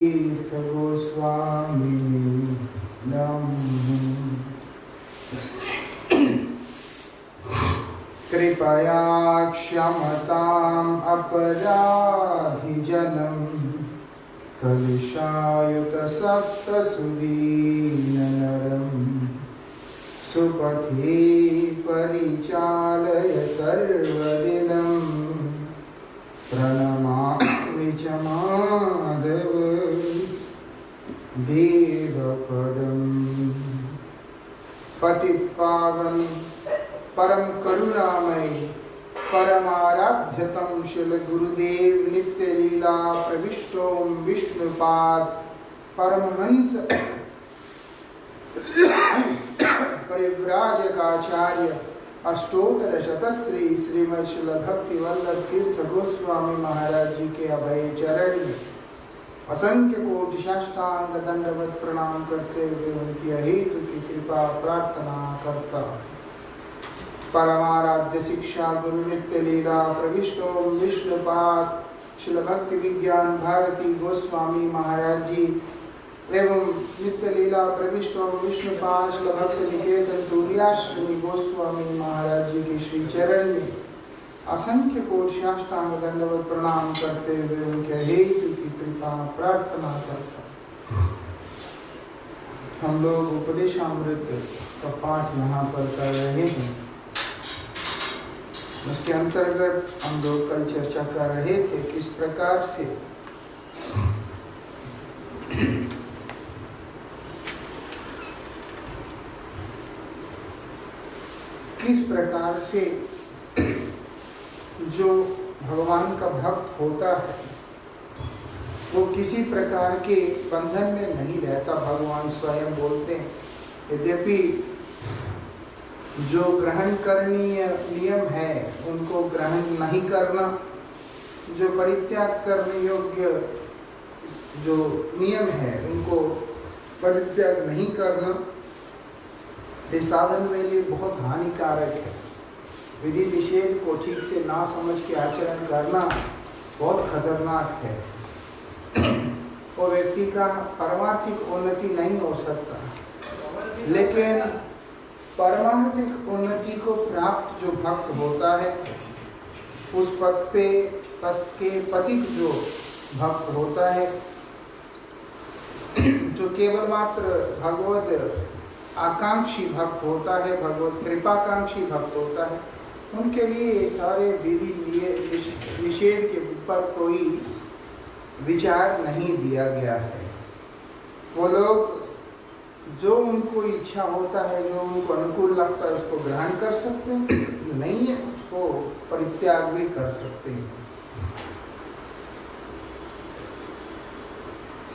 तीर्थ गोस्वामी कृपया क्षमताम् अपराधिजनम् कलुषायुत सप्तसुदीननरम् सुपथे परिचालय सर्वदिनं प्रणमामि च माधव देवपदम्। पतितपावन परम करुणामय परमाराध्यतम शिल गुरुदेव नित्य लीला प्रविष्टोम विष्णुपाद परमहंस परिव्राजकाचार्य अष्टोत्तर शतश्री श्रीमद शिल भक्ति वल्लभ तीर्थ गोस्वामी महाराज जी के अभय चरण में असंख्य कोटि साष्टांग दंडवत प्रणाम करते हुए उनकी अहेतु की कृपा प्रार्थना करता। परमाराध्य शिक्षा गुरु नित्य लीला प्रविष्टोम विष्णुपाद शिल भक्ति विज्ञान भारती गोस्वामी महाराज जी एवं नित्य लीला प्रविष्टोम विष्णुपाद शिल भक्ति निकेतन तुर्याश्रमी गोस्वामी महाराज जी के श्री चरण में असंख्य कोटि साष्टांग दंडवत प्रणाम करते हुए उनके हेतु की कृपा प्रार्थना करता। हम लोग उपदेशामृत का पाठ यहाँ पर कर रहे हैं। उसके अंतर्गत हम लोग कल चर्चा कर रहे थे किस प्रकार से जो भगवान का भक्त होता है वो किसी प्रकार के बंधन में नहीं रहता। भगवान स्वयं बोलते हैं यद्यपि जो ग्रहण करणीय नियम है उनको ग्रहण नहीं करना, जो परित्याग करने योग्य जो नियम है उनको परित्याग नहीं करना, ये साधन में लिए बहुत हानिकारक है। विधि निषेध को ठीक से ना समझ के आचरण करना बहुत खतरनाक है। वो व्यक्ति का पारमार्थिक उन्नति नहीं हो सकता, लेकिन पारमार्थिक उन्नति को प्राप्त जो भक्त होता है उस पद के पथिक जो भक्त होता है, जो केवल मात्र भगवत आकांक्षी भक्त होता है, भगवत कृपाकांक्षी भक्त होता है, उनके लिए सारे विधि निषेध के ऊपर कोई विचार नहीं दिया गया है। वो लोग जो उनको इच्छा होता है, जो उनको अनुकूल लगता है उसको ग्रहण कर सकते हैं, नहीं है उसको परित्याग भी कर सकते हैं।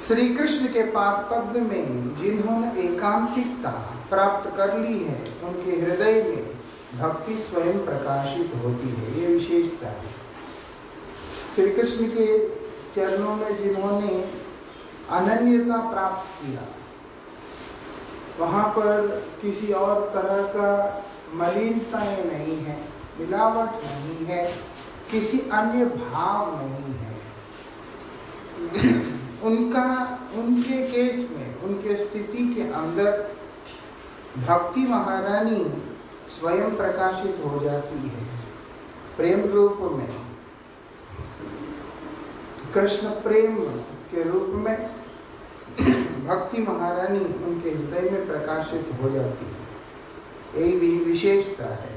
श्री कृष्ण के पाद पद्म में जिन्होंने एकांतिकता प्राप्त कर ली है उनके हृदय में भक्ति स्वयं प्रकाशित होती है। ये विशेषता है। श्री कृष्ण के चरणों में जिन्होंने अनन्यता प्राप्त किया वहाँ पर किसी और तरह का मलिनताएं नहीं है, मिलावट नहीं है, किसी अन्य भाव नहीं है। उनके केस में, उनके स्थिति के अंदर भक्ति महारानी स्वयं प्रकाशित हो जाती है। प्रेम रूप में, कृष्ण प्रेम के रूप में भक्ति महारानी उनके हृदय में प्रकाशित हो जाती है। यही विशेषता है।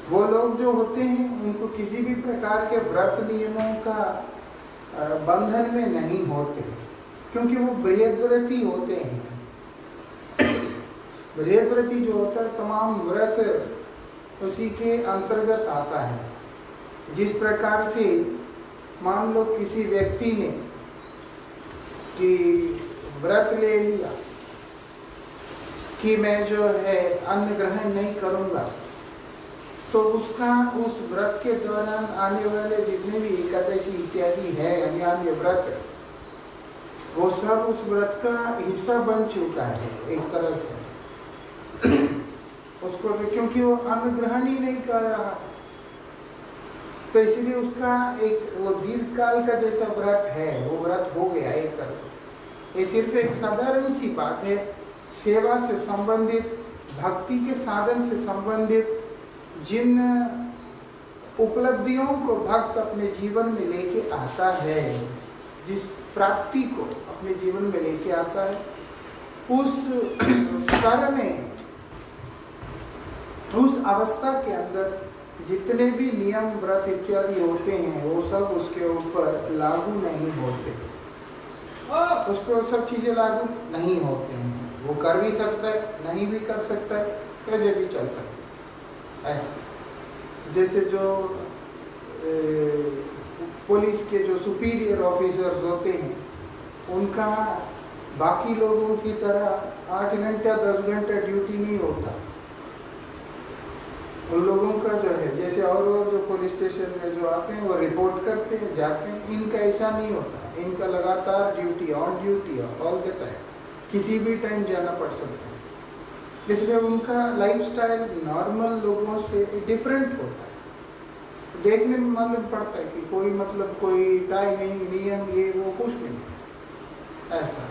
वो लोग जो होते हैं उनको किसी भी प्रकार के व्रत नियमों का बंधन में नहीं होते, क्योंकि वो बृहद्व्रती होते हैं। बृहद्व्रती जो होता है तमाम व्रत उसी के अंतर्गत आता है। जिस प्रकार से मान लो किसी व्यक्ति ने कि व्रत ले लिया कि मैं जो है अन्न ग्रहण नहीं करूंगा, तो उसका उस व्रत के दौरान आने वाले जितने भी एकादशी इत्यादि है अन्य व्रत, वो सब उस व्रत का हिस्सा बन चुका है एक तरह से उसको भी, क्योंकि वो अन्न ग्रहण ही नहीं कर रहा। तो इसलिए उसका एक वो दीर्घकाल का जैसा व्रत है, वो व्रत हो गया एक तरह। ये सिर्फ एक साधारण सी बात है, सेवा से संबंधित, भक्ति के साधन से संबंधित जिन उपलब्धियों को भक्त अपने जीवन में लेके आता है, जिस प्राप्ति को अपने जीवन में लेके आता है, उस स्तर में, उस अवस्था के अंदर जितने भी नियम व्रत इत्यादि होते हैं वो सब उसके ऊपर लागू नहीं होते, उस पर सब चीजें लागू नहीं होते हैं। वो कर भी सकता है, नहीं भी कर सकता है, कैसे भी चल सकता है। ऐसा जैसे जो पुलिस के जो सुपीरियर ऑफिसर्स होते हैं, उनका बाकी लोगों की तरह 8 घंटा 10 घंटा ड्यूटी नहीं होता। उन लोगों का जो है, जैसे और जो पुलिस स्टेशन में जो आते हैं वो रिपोर्ट करते हैं, जाते हैं, इनका ऐसा नहीं होता। इनका लगातार duty, on duty all the time, किसी भी टाइम जाना पड़ सकता है। इसलिए उनका लाइफस्टाइल नॉर्मल लोगों से डिफरेंट होता है। देखने में मालूम पड़ता है कि कोई मतलब कोई टाइमिंग नियम ये वो कुछ नहीं, ऐसा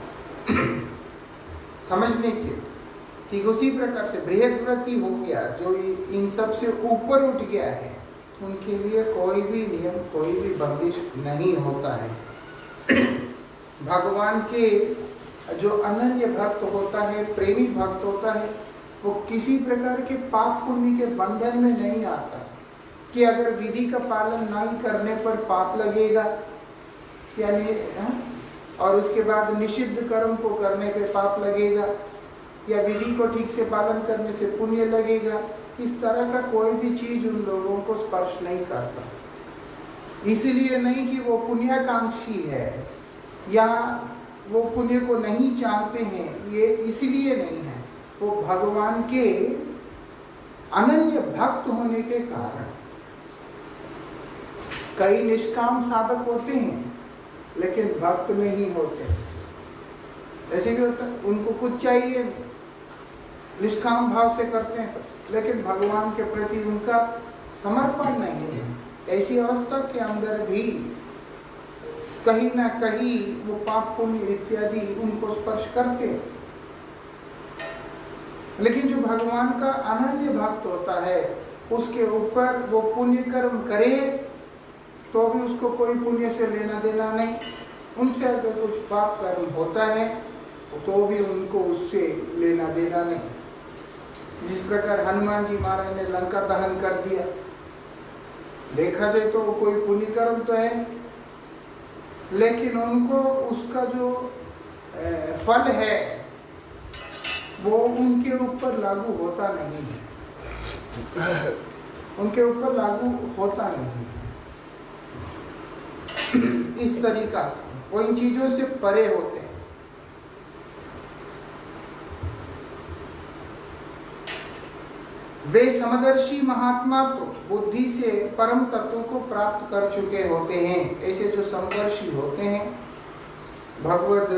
समझने के। ठीक उसी प्रकार से बृहद्व्रती हो गया जो इन सब से ऊपर उठ गया है, उनके लिए कोई भी नियम, कोई भी बंदिश नहीं होता है। भगवान के जो अनन्य भक्त होता है, प्रेमी भक्त होता है, वो किसी प्रकार के पाप पुण्य के बंधन में नहीं आता कि अगर विधि का पालन नहीं करने पर पाप लगेगा, यानी और उसके बाद निषिद्ध कर्म को करने पे पाप लगेगा, या विधि को ठीक से पालन करने से पुण्य लगेगा। इस तरह का कोई भी चीज उन लोगों को स्पर्श नहीं करता। इसलिए नहीं कि वो पुण्याकांक्षी है या वो पुण्य को नहीं चाहते हैं, ये इसलिए नहीं है। वो भगवान के अनन्य भक्त होने के कारण। कई निष्काम साधक होते हैं लेकिन भक्त नहीं होते। ऐसे भी होता है, उनको कुछ चाहिए, निष्काम भाव से करते हैं सब, लेकिन भगवान के प्रति उनका समर्पण नहीं है। ऐसी अवस्था के अंदर भी कहीं ना कहीं वो पाप पुण्य इत्यादि उनको स्पर्श करते हैं। लेकिन जो भगवान का अनन्य भक्त होता है, उसके ऊपर वो पुण्य कर्म करे तो भी उसको कोई पुण्य से लेना देना नहीं। उनसे अगर कुछ पाप कर्म होता है तो भी उनको उससे लेना देना नहीं। जिस प्रकार हनुमान जी महाराज ने लंका दहन कर दिया, देखा जाए तो कोई पुण्य कर्म तो है, लेकिन उनको उसका जो फल है वो उनके ऊपर लागू होता नहीं है, उनके ऊपर लागू होता नहीं है। इस तरीका से वो इन चीजों से परे होते हैं। वे समदर्शी महात्मा तो बुद्धि से परम तत्व को प्राप्त कर चुके होते हैं। ऐसे जो समदर्शी होते हैं, भगवद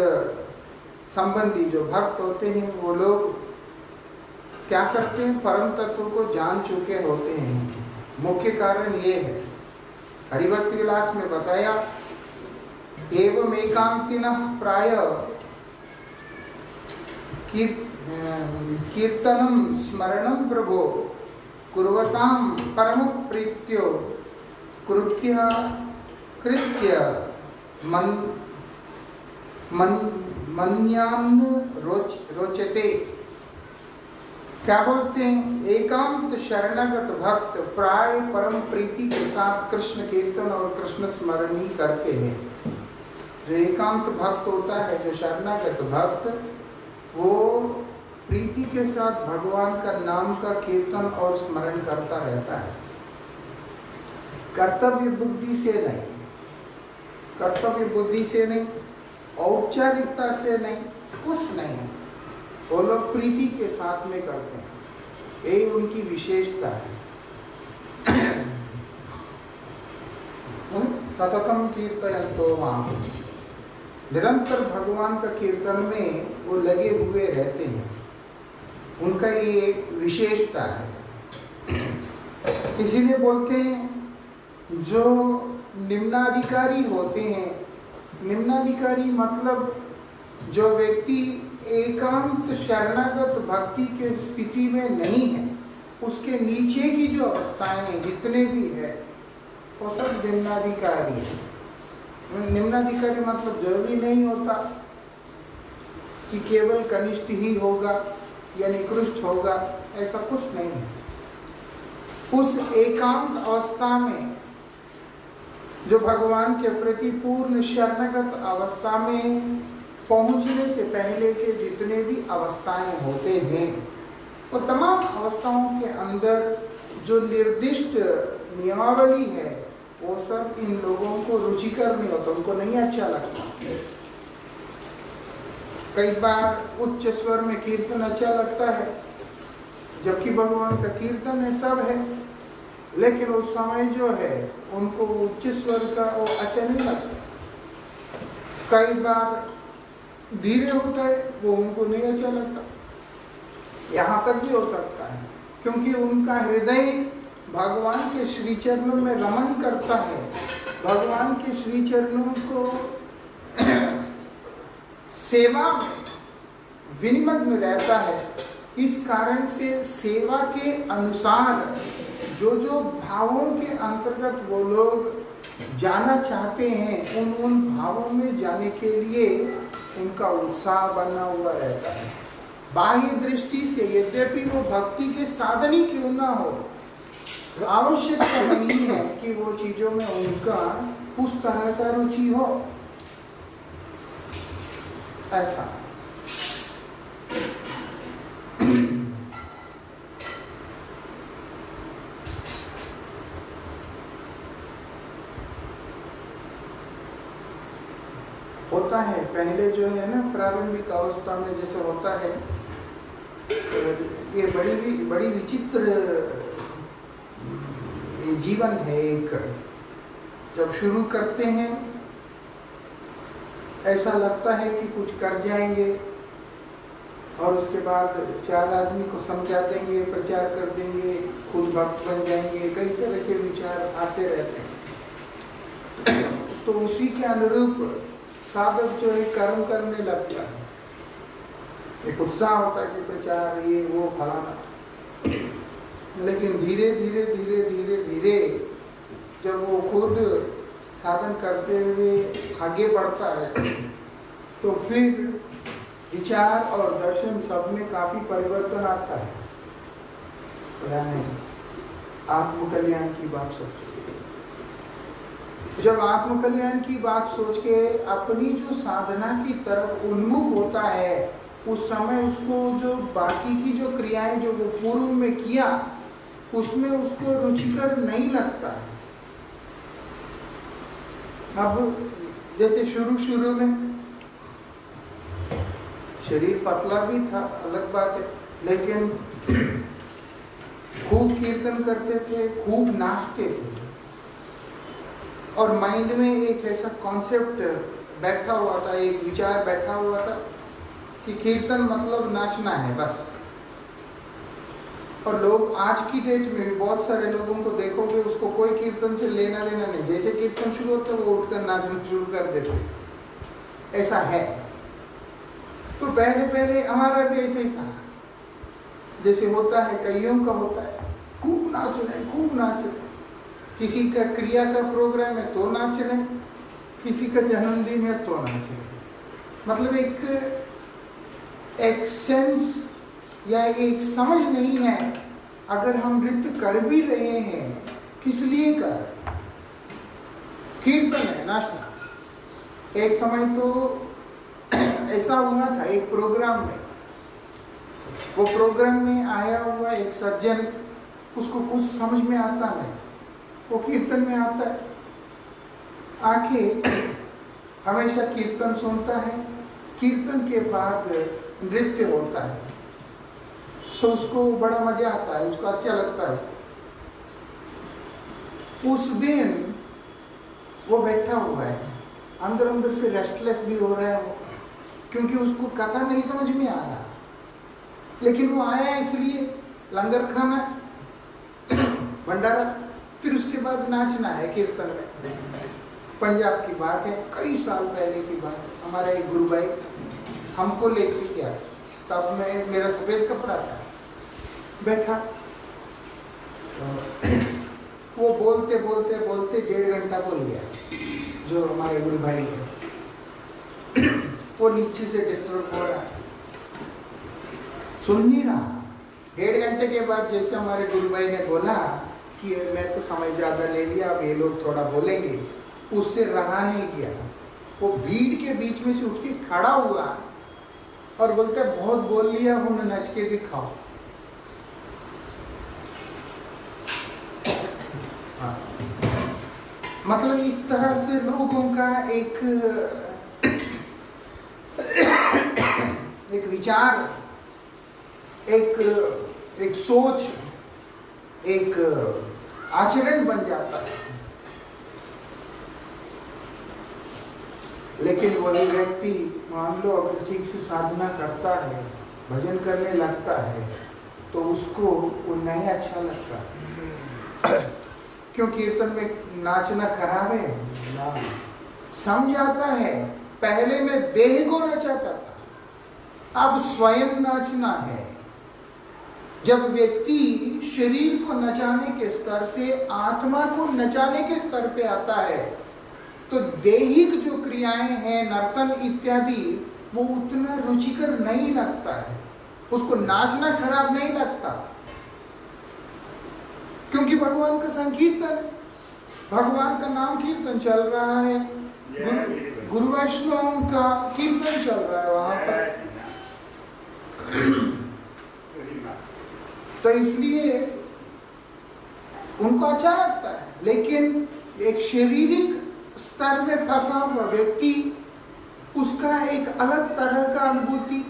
संबंधी जो भक्त होते हैं, वो लोग क्या करते हैं, परम तत्व को जान चुके होते हैं। मुख्य कारण ये है, हरिभक्त विलास में बताया, एवं एकांतिनः प्राय कीर्तनम स्मरणम प्रभो कुर्वताम परम प्रीत्यो कृत्य कृत्य मन्यान रोचते। क्या बोलते हैं, एकांत शरणागत भक्त प्राय परम प्रीति के साथ कृष्ण कीर्तन और कृष्ण स्मरण ही करते हैं। जो एकांत भक्त होता है, जो शरणागत भक्त, वो प्रीति के साथ भगवान का नाम का कीर्तन और स्मरण करता रहता है। कर्तव्य बुद्धि से नहीं, कर्तव्य बुद्धि से नहीं, औपचारिकता से नहीं, कुछ नहीं, वो लोग प्रीति के साथ में करते हैं। यही उनकी विशेषता है। सततम कीर्तयन्तो माम्, निरंतर भगवान का कीर्तन में वो लगे हुए रहते हैं। उनका ये विशेषता है। इसीलिए बोलते हैं जो निम्नाधिकारी होते हैं, निम्नाधिकारी मतलब जो व्यक्ति एकांत शरणागत भक्ति के स्थिति में नहीं है, उसके नीचे की जो अवस्थाएं जितने भी है वो सब निम्नाधिकारी है। निम्नाधिकारी मतलब जरूरी नहीं होता कि केवल कनिष्ठ ही होगा या निकृष्ट होगा, ऐसा कुछ नहीं है। उस एकांत अवस्था में जो भगवान के प्रति पूर्ण शरणागत अवस्था में पहुंचने से पहले के जितने भी अवस्थाएं होते हैं, वो तमाम अवस्थाओं के अंदर जो निर्दिष्ट नियमावली है वो सब इन लोगों को रुचिकर नहीं होता, उनको नहीं अच्छा लगता। कई बार उच्च स्वर में कीर्तन अच्छा लगता है, जबकि भगवान का कीर्तन है, सब है, लेकिन उस समय जो है उनको उच्च स्वर का वो अच्छा नहीं लगता। कई बार धीरे होता है, वो उनको नहीं अच्छा लगता। यहाँ तक भी हो सकता है क्योंकि उनका हृदय भगवान के श्री चरणों में रमन करता है, भगवान के श्री चरणों को सेवा में विनिमग्न रहता है। इस कारण से सेवा के अनुसार जो जो भावों के अंतर्गत वो लोग जाना चाहते हैं, उन भावों में जाने के लिए उनका उत्साह बना हुआ रहता है। बाह्य दृष्टि से यद्यपि वो भक्ति के साधन ही क्यों ना हो, आवश्यकता नहीं है कि वो चीजों में उनका उस तरह का रुचि हो, ऐसा। होता है पहले जो है ना, प्रारंभिक अवस्था में जैसे होता है, ये बड़ी विचित्र जीवन है। एक जब शुरू करते हैं ऐसा लगता है कि कुछ कर जाएंगे और उसके बाद 4 आदमी को समझा देंगे, प्रचार कर देंगे, खुद भक्त बन जाएंगे, कई तरह के विचार आते रहते हैं। तो उसी के अनुरूप साधक जो है कर्म करने लगता है, एक उत्साह होता है कि प्रचार ये वो फलाना। लेकिन धीरे धीरे धीरे धीरे धीरे जब वो खुद साधन करते हुए आगे बढ़ता है तो फिर विचार और दर्शन सब में काफी परिवर्तन आता है। यानी आत्मकल्याण की बात सोचते, जब आत्मकल्याण की बात सोच के अपनी जो साधना की तरफ उन्मुख होता है, उस समय उसको जो बाकी की जो क्रियाएं जो वो पूर्व में किया उसमें उसको रुचिकर नहीं लगता। अब जैसे शुरू में शरीर पतला भी था, अलग बात है, लेकिन खूब कीर्तन करते थे, खूब नाचते थे और माइंड में एक ऐसा कॉन्सेप्ट बैठा हुआ था, एक विचार बैठा हुआ था कि कीर्तन मतलब नाचना है बस। और लोग आज की डेट में भी बहुत सारे लोगों को देखोगे, उसको कोई कीर्तन से लेना देना नहीं, जैसे कीर्तन शुरू होता है वो उठकर नाचना शुरू कर देते, ऐसा है। तो पहले हमारा भी ऐसे ही था, जैसे होता है कईयों का होता है, खूब नाच रहे, किसी का क्रिया का प्रोग्राम है तो नाच रहे, किसी का जन्मदिन है तो नाच रहे। मतलब एक सेंस या एक समझ नहीं है, अगर हम नृत्य कर भी रहे हैं किस लिए कर, कीर्तन है, नाचना। एक समय तो ऐसा हुआ था एक प्रोग्राम में, वो प्रोग्राम में आया हुआ एक सज्जन, उसको कुछ समझ में आता नहीं, वो कीर्तन में आता है, आके हमेशा कीर्तन सुनता है, कीर्तन के बाद नृत्य होता है तो उसको बड़ा मजा आता है, उसको अच्छा लगता है। उस दिन वो बैठा हुआ है, अंदर से रेस्टलेस भी हो रहा है वो, क्योंकि उसको कथा नहीं समझ में आ रहा, लेकिन वो आया इसलिए लंगर खाना, भंडारा, फिर उसके बाद नाचना है कीर्तन में। पंजाब की बात है, कई साल पहले की बात है। हमारा एक गुरु भाई हमको लेके गया, तब मैं मेरा सफेद कपड़ा था, बैठा वो बोलते बोलते बोलते 1.5 घंटा बोल गया। जो हमारे गुरु भाई है वो नीचे से डिस्टर्ब हो रहा, सुन नहीं रहा। 1.5 घंटे के बाद जैसे हमारे गुरु भाई ने बोला कि मैं तो समय ज़्यादा ले लिया, अब ये लोग थोड़ा बोलेंगे, उससे रहा नहीं गया। वो भीड़ के बीच में से उठ के खड़ा हुआ और बोलते बहुत बोल लिया, हूँ नच के दिखाओ। मतलब इस तरह से लोगों का एक विचार, एक सोच, एक आचरण बन जाता है। लेकिन वही व्यक्ति मान लो अगर ठीक से साधना करता है, भजन करने लगता है, तो उसको वो नहीं अच्छा लगता। क्यों कीर्तन में नाचना खराब है? ना, समझ आता है। पहले मैं देह को नचाता था, अब स्वयं नाचना है। जब व्यक्ति शरीर को नचाने के स्तर से आत्मा को नचाने के स्तर पे आता है, तो दैहिक जो क्रियाएं हैं, नर्तन इत्यादि, वो उतना रुचिकर नहीं लगता है, उसको नाचना खराब नहीं लगता। क्योंकि भगवान का संकीर्तन, भगवान का नाम कीर्तन चल रहा है, गुरु वैष्णव का कीर्तन चल रहा है वहां पर। तो इसलिए उनको अच्छा लगता है। लेकिन एक शारीरिक स्तर में फंसा हुआ व्यक्ति, उसका एक अलग तरह का अनुभूति,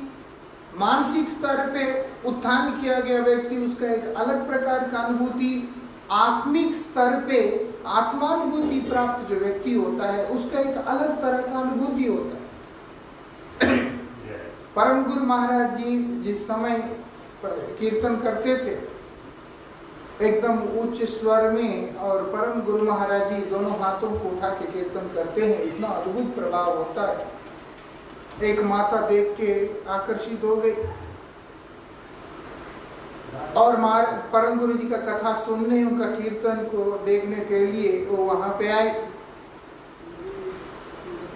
मानसिक स्तर पे उत्थान किया गया व्यक्ति, उसका एक अलग प्रकार का अनुभूति, आत्मिक स्तर पे आत्मानुभूति प्राप्त जो व्यक्ति होता है, उसका एक अलग तरह का अनुभूति होता है। परम गुरु महाराज जी जिस समय कीर्तन करते थे एकदम उच्च स्वर में, और परम गुरु महाराज जी दोनों हाथों को उठा के कीर्तन करते हैं, इतना अद्भुत प्रभाव होता है। एक माता देख के आकर्षित हो गई और परम गुरु जी का कथा सुनने, उनका कीर्तन को देखने के लिए वो वहां पे आए,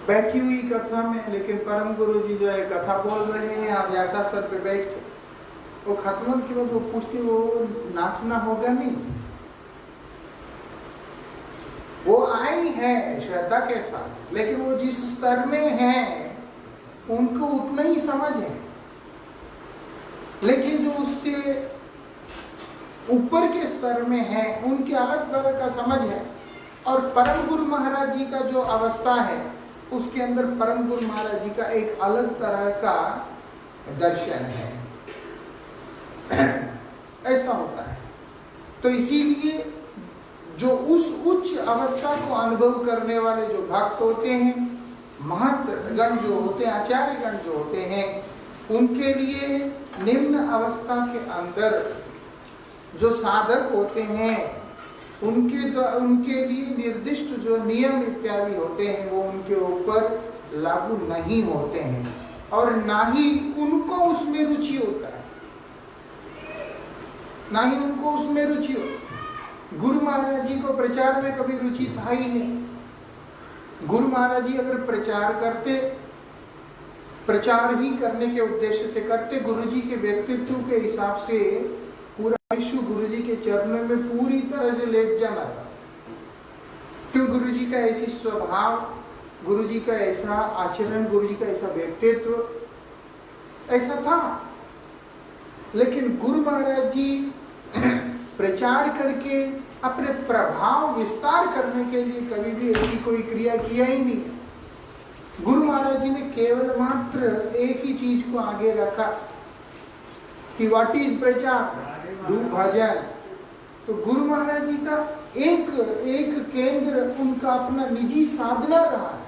बैठी हुई कथा में। लेकिन परम गुरु जी जो है कथा बोल रहे हैं, आप जैसा सर पे बैठ के, वो खत्म के बाद वो पूछते, वो नाचना होगा नहीं? वो आई है श्रद्धा के साथ, लेकिन वो जिस स्तर में है उनको उतना ही समझ है। लेकिन जो उससे ऊपर के स्तर में है, उनके अलग तरह का समझ है। और परम गुरु महाराज जी का जो अवस्था है, उसके अंदर परम गुरु महाराज जी का एक अलग तरह का दर्शन है। ऐसा होता है। तो इसीलिए जो उस उच्च अवस्था को अनुभव करने वाले जो भक्त होते हैं, महतगण जो होते हैं, आचार्यगण जो होते हैं, उनके लिए निम्न अवस्था के अंदर जो साधक होते हैं, उनके लिए निर्दिष्ट जो नियम इत्यादि होते हैं, वो उनके ऊपर लागू नहीं होते हैं, और ना ही उनको उसमें रुचि होता है, ना ही उनको उसमें रुचि हो। गुरु महाराज जी को प्रचार में कभी रुचि था ही नहीं। गुरु महाराज जी अगर प्रचार करते, प्रचार ही करने के उद्देश्य से करते, गुरु जी के व्यक्तित्व के हिसाब से पूरा विश्व गुरु जी के चरणों में पूरी तरह से लेट जाना था। क्यों? गुरु जी का ऐसी स्वभाव, गुरु जी का ऐसा आचरण, गुरु जी का ऐसा व्यक्तित्व ऐसा था। लेकिन गुरु महाराज जी प्रचार करके अपने प्रभाव विस्तार करने के लिए कभी भी ऐसी कोई क्रिया किया ही नहीं। गुरु महाराज जी ने केवल मात्र एक ही चीज को आगे रखा कि व्हाट इज प्रचार, डू भजन। तो गुरु महाराज जी का एक केंद्र उनका अपना निजी साधना रहा है।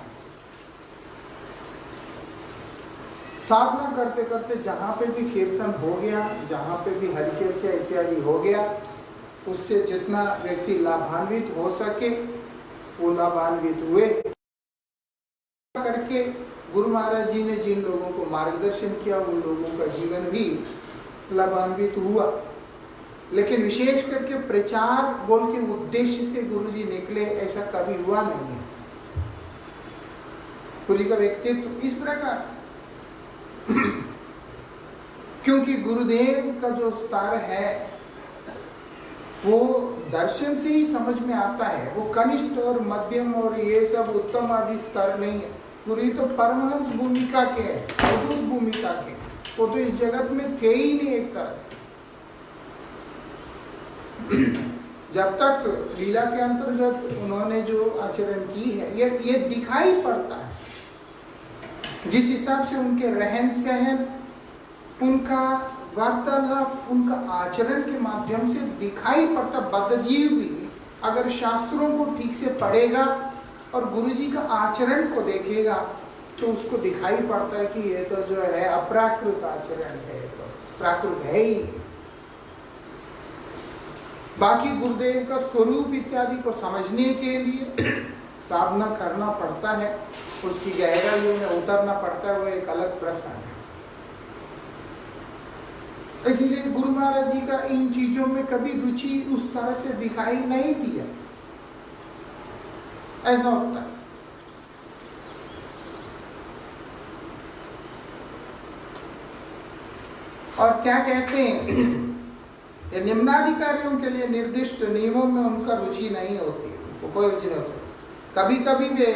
साधना करते करते जहाँ पे भी कीर्तन हो गया, जहाँ पे भी हरिचर्चा इत्यादि हो गया, उससे जितना व्यक्ति लाभान्वित हो सके वो लाभान्वित हुए। करके गुरु महाराज जी ने जिन लोगों को मार्गदर्शन किया उन लोगों का जीवन भी लाभान्वित हुआ। लेकिन विशेष करके प्रचार बोल के उद्देश्य से गुरु जी निकले ऐसा कभी हुआ नहीं है। गुरु जी का व्यक्तित्व इस प्रकार क्योंकि गुरुदेव का जो स्तर है वो दर्शन से ही समझ में आता है। वो कनिष्ठ और मध्यम और ये सब उत्तम आदि स्तर नहीं है। गुरु जी तो परमहंस भूमिका के हैं, अद्भुत भूमिका के। वो तो इस जगत में थे ही नहीं एक तरह से। जब तक लीला के अंतर्गत उन्होंने जो आचरण की है ये दिखाई पड़ता है। जिस हिसाब से उनके रहन सहन, उनका वार्तालाप, उनका आचरण के माध्यम से दिखाई पड़ता। बद्धजीव भी अगर शास्त्रों को ठीक से पढ़ेगा और गुरुजी का आचरण को देखेगा तो उसको दिखाई पड़ता है कि ये तो जो है अप्राकृत आचरण है, तो प्राकृत है ही। बाकी गुरुदेव का स्वरूप इत्यादि को समझने के लिए साधना करना पड़ता है, उसकी गहराइयों में उतरना पड़ता है, वो एक अलग प्रश्न है। इसलिए गुरु महाराज जी का इन चीजों में कभी रुचि उस तरह से दिखाई नहीं दिया। ऐसा होता है। और क्या कहते हैं, ये निम्नाधिकारियों के लिए निर्दिष्ट नियमों में उनका रुचि नहीं होती, वो कोई रुचि नहीं होती। कभी कभी वे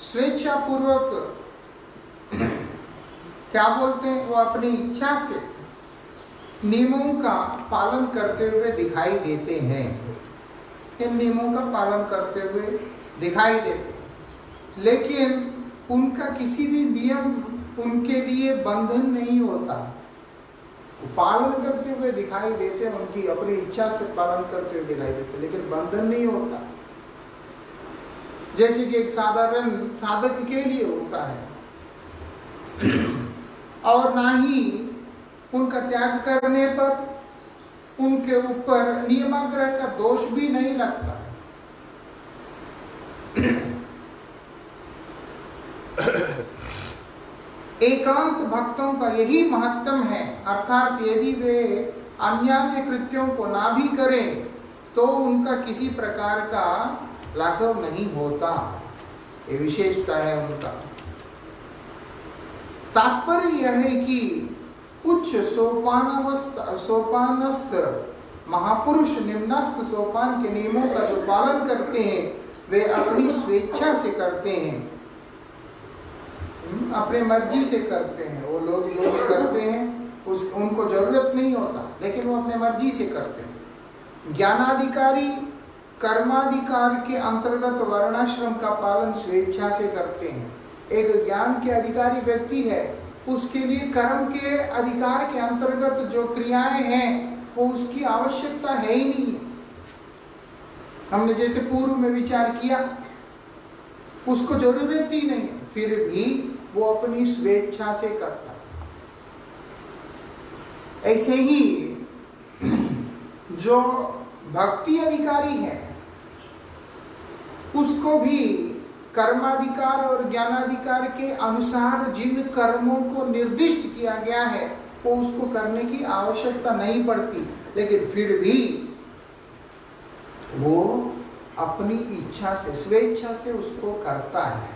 स्वेच्छा पूर्वक क्या बोलते हैं, वो अपनी इच्छा से नियमों का पालन करते हुए दिखाई देते हैं। इन नियमों का पालन करते हुए दिखाई देते हैं, लेकिन उनका किसी भी नियम उनके लिए बंधन नहीं होता। पालन करते हुए दिखाई देते हैं, उनकी अपनी इच्छा से पालन करते हुए दिखाई देते हैं, लेकिन बंधन नहीं होता। जैसे कि एक साधारण साधक के लिए होता है। और ना ही उनका त्याग करने पर उनके ऊपर नियमाग्रह का दोष भी नहीं लगता। एकांत भक्तों का यही महत्तम है, अर्थात यदि वे अन्य कृत्यों को ना भी करें तो उनका किसी प्रकार का लाघव नहीं होता। ये विशेषता है उनका। तात्पर्य यह है कि उच्च सोपानस्थ महापुरुष निम्नस्थ सोपान के नियमों का जो पालन करते हैं वे अपनी स्वेच्छा से करते हैं, अपने मर्जी से करते हैं। वो लोग जो भी करते हैं उनको जरूरत नहीं होता, लेकिन वो अपने मर्जी से करते हैं। ज्ञानाधिकारी कर्माधिकार के अंतर्गत वर्णाश्रम का पालन स्वेच्छा से करते हैं। एक ज्ञान के अधिकारी व्यक्ति है, उसके लिए कर्म के अधिकार के अंतर्गत जो क्रियाएं हैं वो उसकी आवश्यकता है ही नहीं। हमने जैसे पूर्व में विचार किया, उसको जरूरत ही नहीं, फिर भी वो अपनी स्वेच्छा से करता। ऐसे ही जो भक्ति अधिकारी है उसको भी कर्माधिकार और ज्ञानाधिकार के अनुसार जिन कर्मों को निर्दिष्ट किया गया है वो उसको करने की आवश्यकता नहीं पड़ती, लेकिन फिर भी वो अपनी इच्छा से स्वेच्छा से उसको करता है।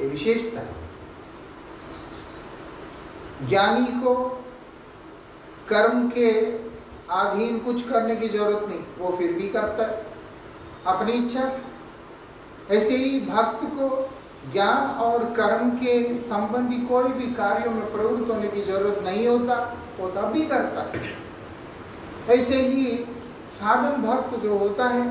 ये विशेषता है। ज्ञानी को कर्म के अधीन कुछ करने की जरूरत नहीं, वो फिर भी करता है अपनी इच्छा से। ऐसे ही भक्त को ज्ञान और कर्म के संबंधी कोई भी कार्यों में प्रवृत्त होने की जरूरत नहीं होता, वो तब भी करता है। ऐसे ही साधन भक्त जो होता है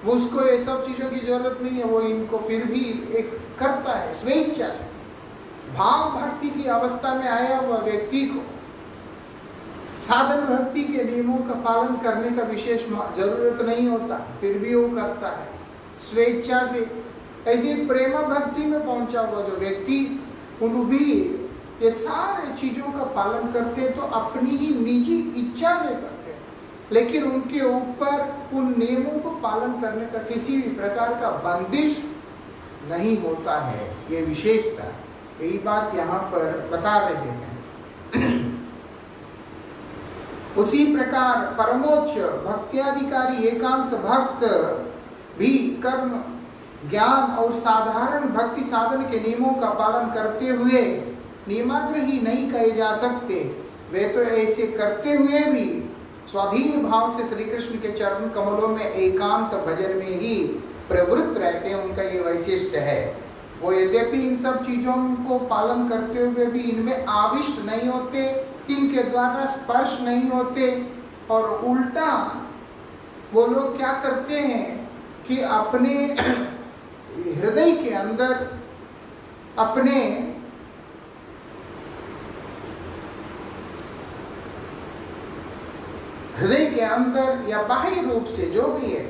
वो उसको ये सब चीजों की जरूरत नहीं है, वो इनको फिर भी एक करता है स्वेच्छा से। भाव भक्ति की अवस्था में आया हुआ व्यक्ति को साधन भक्ति के नियमों का पालन करने का विशेष जरूरत नहीं होता, फिर भी वो करता है स्वेच्छा से। ऐसे प्रेम भक्ति में पहुंचा हुआ जो व्यक्ति, उन भी ये सारे चीजों का पालन करते हैं तो अपनी ही निजी इच्छा से करते हैं। लेकिन उनके ऊपर उन नियमों को पालन करने का किसी भी प्रकार का बंदिश नहीं होता है। ये विशेषता, यही बात यहाँ पर बता रहे हैं। उसी प्रकार परमोच्च भक्त्याधिकारी एकांत भक्त भी कर्म, ज्ञान और साधारण भक्ति साधन के नियमों का पालन करते हुए नियमाग्रही नहीं कहे जा सकते। वे तो ऐसे करते हुए भी स्वाधीन भाव से श्री कृष्ण के चरण कमलों में एकांत भजन में ही प्रवृत्त रहते हैं। उनका ये वैशिष्ट्य है। वो यद्यपि इन सब चीजों को पालन करते हुए भी इनमें आविष्ट नहीं होते, इनके द्वारा स्पर्श नहीं होते, और उल्टा वो लोग क्या करते हैं कि अपने हृदय के अंदर, अपने हृदय के अंदर या बाह्य रूप से जो भी है,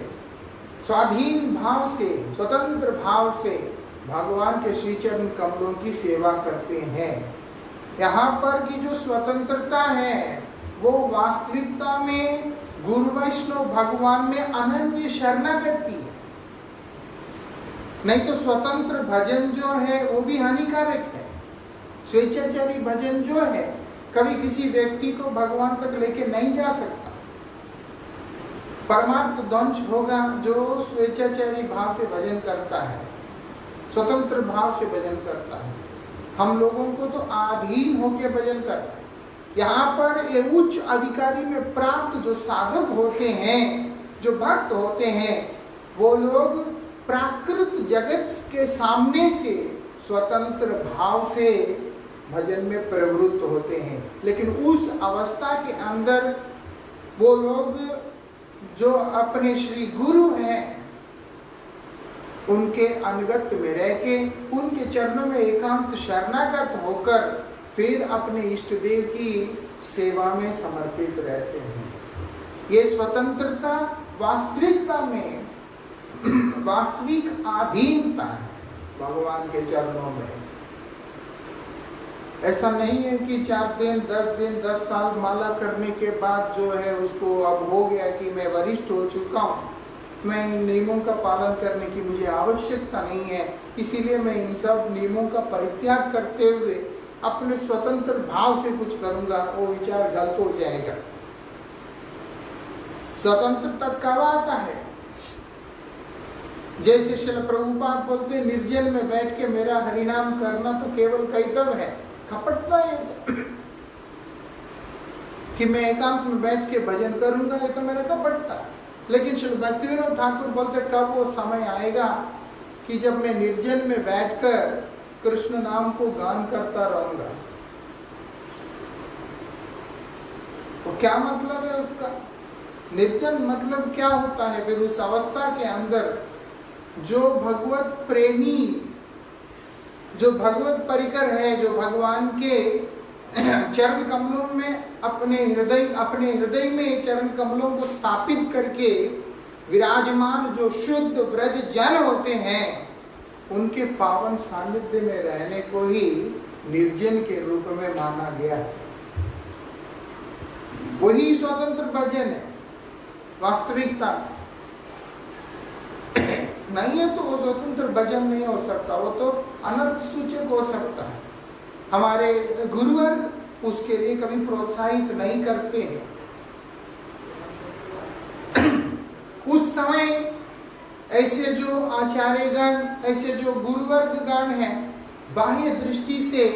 स्वाधीन भाव से, स्वतंत्र भाव से भगवान के श्री चरण कमलों की सेवा करते हैं। यहाँ पर की जो स्वतंत्रता है वो वास्तविकता में गुरु वैष्णव भगवान में अनन्य शरणागति है। नहीं तो स्वतंत्र भजन जो है वो भी हानिकारक है। स्वेच्छाचारी भजन जो है कभी किसी व्यक्ति को भगवान तक लेके नहीं जा सकता। परमार्थ ध्वंस होगा जो स्वेच्छाचारी भाव से भजन करता है, स्वतंत्र भाव से भजन करता है। हम लोगों को तो अधीन होकर भजन करता है। यहाँ पर ये उच्च अधिकारी में प्राप्त जो साधक होते हैं, जो भक्त होते हैं, वो लोग प्राकृत जगत के सामने से स्वतंत्र भाव से भजन में प्रवृत्त होते हैं। लेकिन उस अवस्था के अंदर वो लोग जो अपने श्री गुरु हैं उनके अनुगत में रह के, उनके चरणों में एकांत शरणागत होकर फिर अपने इष्ट देव की सेवा में समर्पित रहते हैं। ये स्वतंत्रता वास्तविकता में वास्तविक अधीनता है भगवान के चरणों में। ऐसा नहीं है कि 4 दिन 10 दिन 10 साल माला करने के बाद जो है उसको अब हो गया कि मैं वरिष्ठ हो चुका हूँ, मैं इन नियमों का पालन करने की मुझे आवश्यकता नहीं है, इसीलिए मैं इन सब नियमों का परित्याग करते हुए अपने स्वतंत्र भाव से कुछ करूंगा। वो विचार गलत हो जाएगा। स्वतंत्रता कब आता है? जैसे श्रील प्रभुपाद बोलते, निर्जन में बैठ के मेरा हरिनाम करना तो केवल कैतव है, कपटता है कि मैं एकांत में बैठ के भजन करूंगा, ये तो मेरा कपटता है। लेकिन श्री भक्तिविनोद ठाकुर बोलते, कब वो समय आएगा कि जब मैं निर्जन में बैठकर कृष्ण नाम को गान करता रहूंगा। तो क्या मतलब है उसका? निर्जन मतलब क्या होता है? फिर उस अवस्था के अंदर जो भगवत प्रेमी, जो भगवत परिकर है, जो भगवान के चरण कमलों में अपने हृदय में चरण कमलों को स्थापित करके विराजमान जो शुद्ध व्रज जन होते हैं, उनके पावन सानिध्य में रहने को ही निर्जन के रूप में माना गया है। वही स्वतंत्र भजन है वास्तविकता। नहीं है तो वो स्वतंत्र भजन नहीं हो सकता, वो तो अनर्थ सूचक हो सकता है। हमारे गुरुवर्ग उसके लिए कभी प्रोत्साहित नहीं करते हैं। उस समय ऐसे जो आचार्यगण, ऐसे जो गुरुवर्ग गण हैं, बाह्य दृष्टि से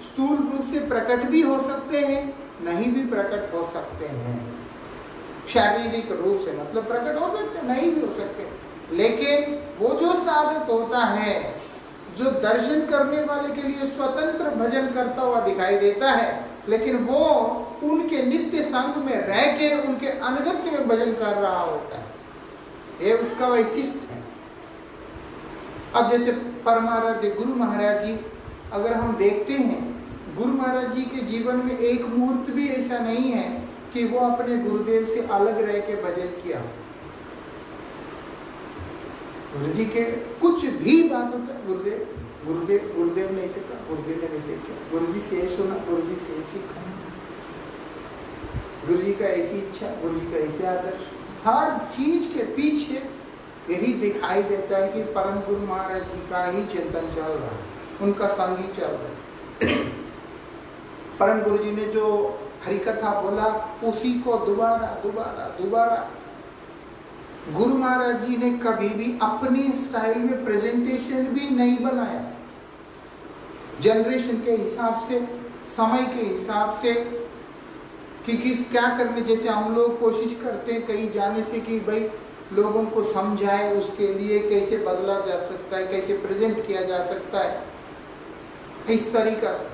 स्थूल रूप से प्रकट भी हो सकते हैं, नहीं भी प्रकट हो सकते हैं। शारीरिक रूप से मतलब प्रकट हो सकते हैं, नहीं भी हो सकते। लेकिन वो जो साधक होता है, जो दर्शन करने वाले के लिए स्वतंत्र भजन करता हुआ दिखाई देता है, लेकिन वो उनके नित्य संग में रह के उनके अनुगत्य में भजन कर रहा होता है, ये उसका वैशिष्ट है। अब जैसे परमाराध्य गुरु महाराज जी, अगर हम देखते हैं, गुरु महाराज जी के जीवन में एक मुहूर्त भी ऐसा नहीं है कि वो अपने गुरुदेव से अलग रह के भजन किया। गुरु जी के कुछ भी बात होता है, गुरुदेव ने ऐसे कहा, गुरुदेव ने ऐसे किया, गुरु जी से सुना, गुरु जी से सीखा। गुरु जी का ऐसी इच्छा, गुरु जी का ऐसे आदर्श, हर चीज के पीछे यही दिखाई देता है कि परम गुरु महाराज जी का ही चिंतन चल रहा है, उनका संग ही चल रहा है। परम गुरु जी ने जो हरिकथा बोला उसी को दोबारा दोबारा दोबारा गुरु महाराज जी ने कभी भी अपने स्टाइल में प्रेजेंटेशन भी नहीं बनाया। जनरेशन के हिसाब से, समय के हिसाब से कि किस क्या करने, जैसे हम लोग कोशिश करते हैं कहीं जाने से कि भाई लोगों को समझाए, उसके लिए कैसे बदला जा सकता है, कैसे प्रेजेंट किया जा सकता है, इस तरीका से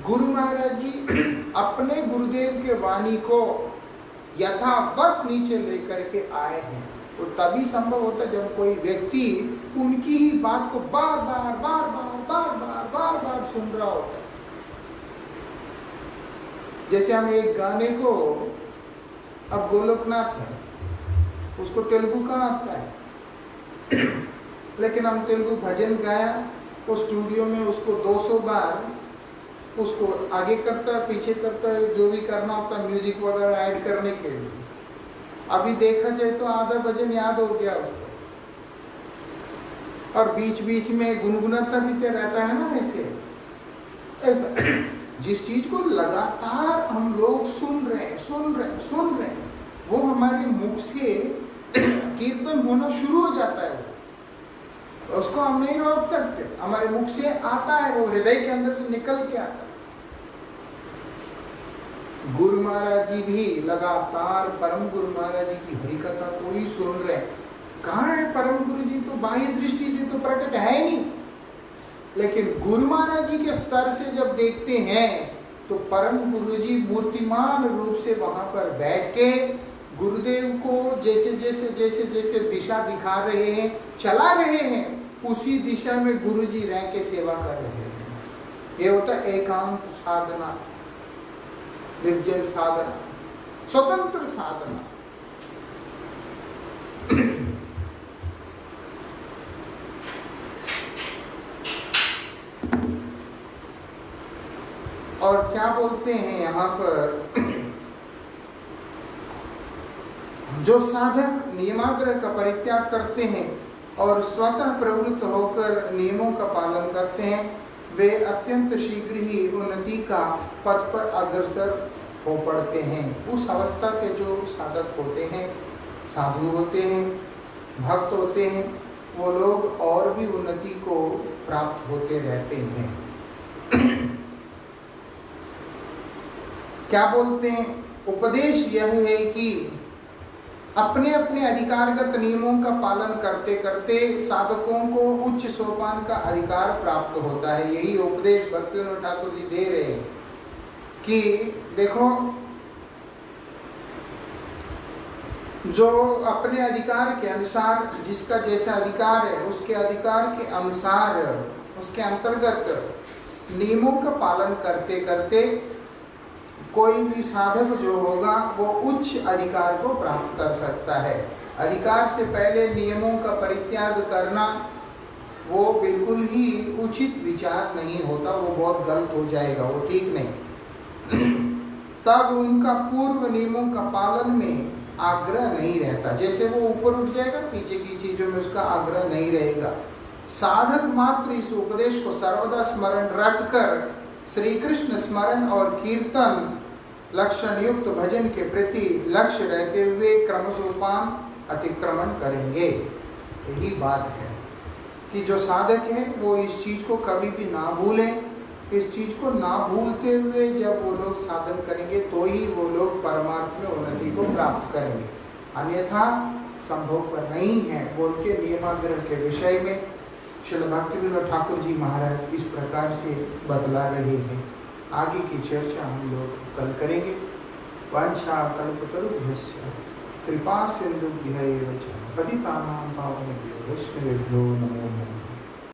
गुरु महाराज जी अपने गुरुदेव के वाणी को यथावत नीचे लेकर के आए हैं। तो तभी संभव होता है जब कोई व्यक्ति उनकी ही बात को बार बार बार बार बार बार बार बार सुन रहा होता है। जैसे हम एक गाने को, अब गोलोकनाथ है, उसको तेलुगु कहाँ आता है लेकिन हम तेलुगु भजन गाया, वो स्टूडियो में उसको 200 बार उसको आगे करता है, पीछे करता है, जो भी करना होता है म्यूजिक वगैरह ऐड करने के लिए। अभी देखा जाए तो आधा भजन याद हो गया उसको, और बीच बीच में गुनगुनाता भी रहता है ना, ऐसा जिस चीज को लगातार हम लोग सुन रहे हैं, वो हमारे मुख से कीर्तन होना शुरू हो जाता है। उसको हम नहीं रोक सकते, हमारे मुख से आता है, वो हृदय के अंदर से निकल के आता है। गुरु महाराज जी भी लगातार परम गुरु महाराज जी की हरिकथा को ही सुन रहे हैं। कहाँ है परम गुरु जी? तो बाह्य दृष्टि से तो प्रकट है ही नहीं, लेकिन गुरु महाराज जी के स्तर से जब देखते हैं तो परम गुरु जी मूर्तिमान रूप से वहां पर बैठ के गुरुदेव को जैसे जैसे जैसे जैसे दिशा दिखा रहे हैं, चला रहे हैं, उसी दिशा में गुरु जी रह के सेवा कर रहे हैं। ये होता है एकांत साधना, निर्जल साधना, स्वतंत्र साधना। और क्या बोलते हैं यहाँ पर, जो साधक नियमाग्रह का परित्याग करते हैं और स्वतः प्रवृत्त होकर नियमों का पालन करते हैं, वे अत्यंत शीघ्र ही उन्नति का पथ पर अग्रसर हो पड़ते हैं। उस अवस्था के जो साधक होते हैं, साधु होते हैं, भक्त होते हैं, वो लोग और भी उन्नति को प्राप्त होते रहते हैं। क्या बोलते हैं? उपदेश यह है कि अपने अपने अधिकारगत नियमों का पालन करते करते साधकों को उच्च सोपान का अधिकार प्राप्त होता है। यही उपदेश भक्तिविनोद ठाकुर जी दे रहे हैं कि देखो, जो अपने अधिकार के अनुसार, जिसका जैसा अधिकार है उसके अधिकार के अनुसार, उसके अंतर्गत नियमों का पालन करते करते कोई भी साधक जो होगा वो उच्च अधिकार को प्राप्त कर सकता है। अधिकार से पहले नियमों का परित्याग करना वो बिल्कुल ही उचित विचार नहीं होता, वो बहुत गलत हो जाएगा, वो ठीक नहीं। तब उनका पूर्व नियमों का पालन में आग्रह नहीं रहता। जैसे वो ऊपर उठ जाएगा, पीछे की चीजों में उसका आग्रह नहीं रहेगा। साधक मात्र इस उपदेश को सर्वदा स्मरण रखकर श्री कृष्ण स्मरण और कीर्तन लक्षण युक्त भजन के प्रति लक्ष्य रहते हुए क्रमसोपान अतिक्रमण करेंगे। यही बात है कि जो साधक है वो इस चीज को कभी भी ना भूलें। इस चीज को ना भूलते हुए जब वो लोग साधन करेंगे तो ही वो लोग परमार्थ में उन्नति को प्राप्त करेंगे, अन्यथा संभव पर नहीं है। बोल के नियमाग्रह के विषय में श्रील भक्तिविनोद ठाकुर जी महाराज इस प्रकार से बतला रहे हैं। आगे की चर्चा हम लोग कल करेंगे। वांछा कल्पतरुभ्यश्च कृपा सिंधुभ्यः एव च पतितानां पावनेभ्यो वैष्णवेभ्यो नमो नमः।